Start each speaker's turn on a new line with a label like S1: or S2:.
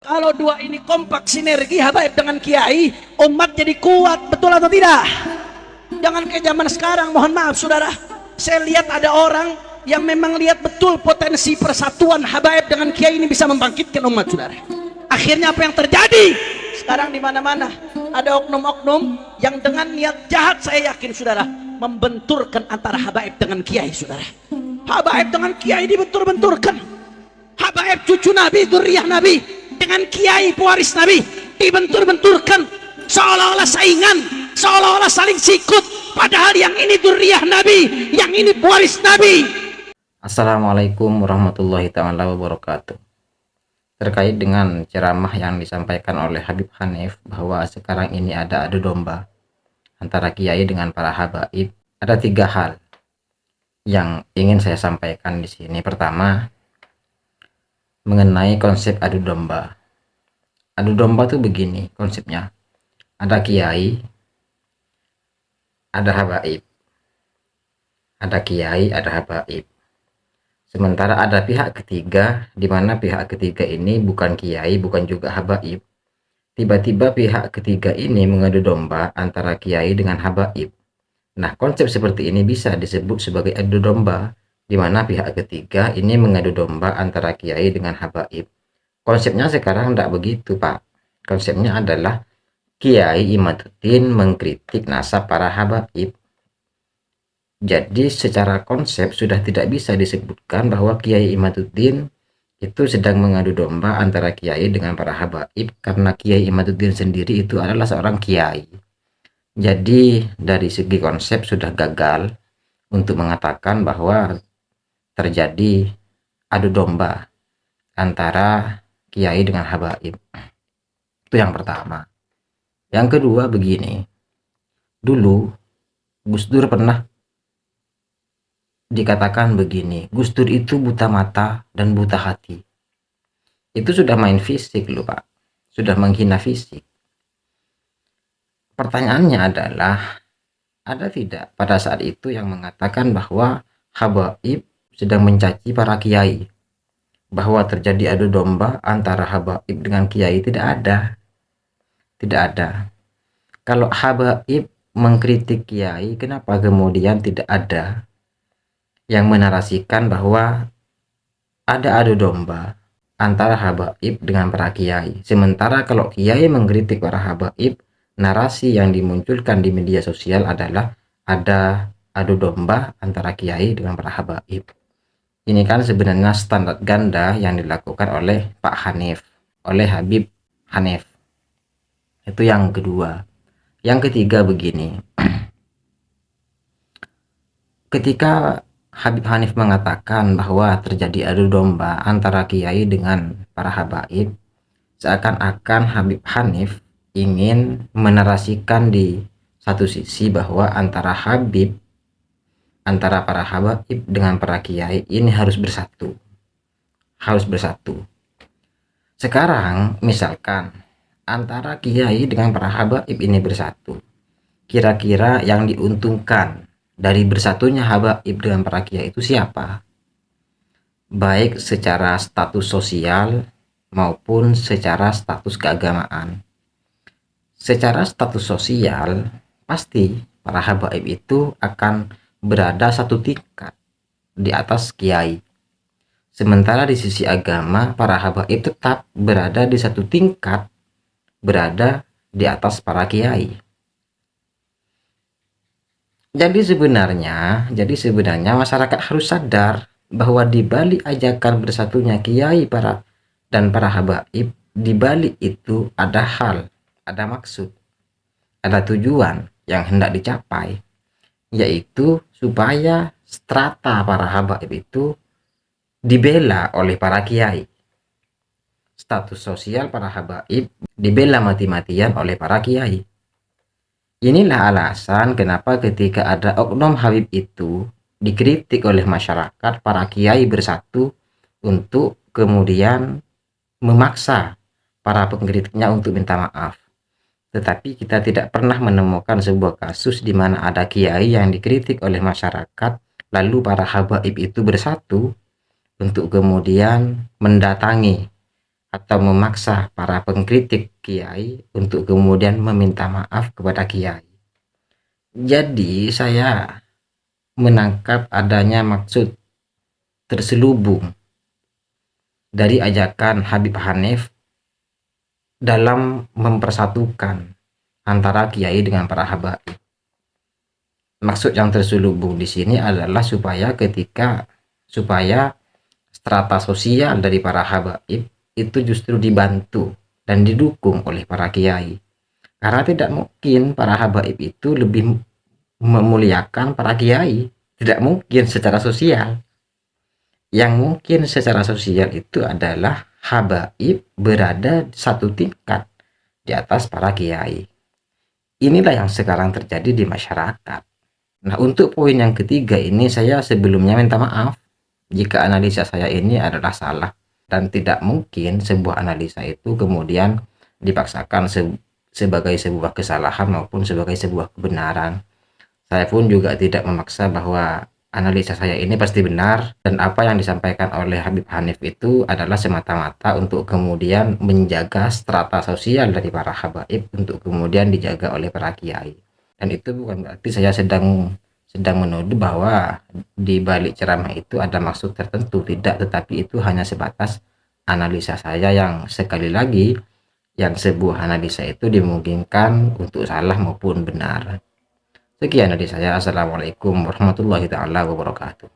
S1: Kalau dua ini kompak sinergi habaib dengan kiai, umat jadi kuat, betul atau tidak? Jangan kayak zaman sekarang, mohon maaf saudara. Saya lihat ada orang yang memang lihat betul potensi persatuan habaib dengan kiai ini bisa membangkitkan umat saudara. Akhirnya apa yang terjadi? Sekarang di mana-mana ada oknum-oknum yang dengan niat jahat, saya yakin saudara, membenturkan antara habaib dengan kiai saudara. Habaib dengan kiai dibentur-benturkan. Habaib cucu Nabi, dzurriyyah Nabi dengan kiai pewaris Nabi dibentur-benturkan, seolah-olah saingan, seolah-olah saling sikut, padahal yang ini dzurriyyah Nabi, yang ini pewaris Nabi.
S2: Assalamualaikum warahmatullahi taala wabarakatuh. Terkait dengan ceramah yang disampaikan oleh Habib Hanif bahwa sekarang ini ada adu domba antara kiai dengan para habaib, ada 3 hal yang ingin saya sampaikan di sini. Pertama, mengenai konsep adu domba. Adu domba tuh begini konsepnya. Ada kiai, ada habaib. Ada kiai, ada habaib. Sementara ada pihak ketiga, di mana pihak ketiga ini bukan kiai, bukan juga habaib. Tiba-tiba pihak ketiga ini mengadu domba antara kiai dengan habaib. Nah, konsep seperti ini bisa disebut sebagai adu domba, di mana pihak ketiga ini mengadu domba antara kiai dengan habaib. Konsepnya sekarang tidak begitu, Pak. Konsepnya adalah Kiai Imaduddin mengkritik nasab para habaib. Jadi secara konsep sudah tidak bisa disebutkan bahwa Kiai Imaduddin itu sedang mengadu domba antara kiai dengan para habaib, karena Kiai Imaduddin sendiri itu adalah seorang kiai. Jadi dari segi konsep sudah gagal untuk mengatakan bahwa terjadi adu domba antara kiai dengan habaib. Itu yang pertama. Yang kedua begini, dulu Gus Dur pernah dikatakan begini, Gus Dur itu buta mata dan buta hati. Itu sudah main fisik loh Pak, sudah menghina fisik. Pertanyaannya adalah, ada tidak pada saat itu yang mengatakan bahwa habaib sedang mencaci para kiai, bahwa terjadi adu domba antara habaib dengan kiai? Tidak ada. Tidak ada. Kalau habaib mengkritik kiai, kenapa kemudian tidak ada yang menarasikan bahwa ada adu domba antara habaib dengan para kiai? Sementara kalau kiai mengkritik para habaib, narasi yang dimunculkan di media sosial adalah ada adu domba antara kiai dengan para habaib. Ini kan sebenarnya standar ganda yang dilakukan oleh Pak Hanif, oleh Habib Hanif. Itu yang kedua. Yang ketiga begini, ketika Habib Hanif mengatakan bahwa terjadi adu domba antara kiai dengan para habaib, seakan-akan Habib Hanif ingin menarasikan di satu sisi bahwa antara para habaib dengan para kiai ini harus bersatu. Sekarang misalkan antara kiai dengan para habaib ini bersatu, kira-kira yang diuntungkan dari bersatunya habaib dengan para kiai itu siapa? Baik secara status sosial maupun secara status keagamaan. Secara status sosial, pasti para habaib itu akan berada satu tingkat di atas kiai. Sementara di sisi agama, para habaib tetap berada di satu tingkat, berada di atas para kiai. Jadi sebenarnya masyarakat harus sadar bahwa di balik ajakan bersatunya kiai dan para habaib, di balik itu ada hal, ada maksud, ada tujuan yang hendak dicapai, yaitu supaya strata para habaib itu dibela oleh para kiai. Status sosial para habaib dibela mati-matian oleh para kiai. Inilah alasan kenapa ketika ada oknum habib itu dikritik oleh masyarakat, para kiai bersatu untuk kemudian memaksa para pengkritiknya untuk minta maaf. Tetapi kita tidak pernah menemukan sebuah kasus di mana ada kiai yang dikritik oleh masyarakat, lalu para habaib itu bersatu untuk kemudian mendatangi atau memaksa para pengkritik kiai untuk kemudian meminta maaf kepada kiai. Jadi saya menangkap adanya maksud terselubung dari ajakan Habib Hanif dalam mempersatukan antara kiai dengan para habaib. Maksud yang terselubung di sini adalah supaya strata sosial dari para habaib itu justru dibantu dan didukung oleh para kiai. Karena tidak mungkin para habaib itu lebih memuliakan para kiai, tidak mungkin secara sosial. Yang mungkin secara sosial itu adalah habaib berada satu tingkat di atas para kiai. Inilah yang sekarang terjadi di masyarakat. Nah, untuk poin yang ketiga ini saya sebelumnya minta maaf jika analisa saya ini adalah salah, dan tidak mungkin sebuah analisa itu kemudian dipaksakan sebagai sebuah kesalahan maupun sebagai sebuah kebenaran. Saya pun juga tidak memaksa bahwa analisa saya ini pasti benar, dan apa yang disampaikan oleh Habib Hanif itu adalah semata-mata untuk kemudian menjaga strata sosial dari para habaib untuk kemudian dijaga oleh para kiai. Dan itu bukan berarti saya sedang menuduh bahwa di balik ceramah itu ada maksud tertentu, tidak, tetapi itu hanya sebatas analisa saya yang sekali lagi yang sebuah analisa itu dimungkinkan untuk salah maupun benar. Sekian dari saya. Assalamualaikum warahmatullahi taala wabarakatuh.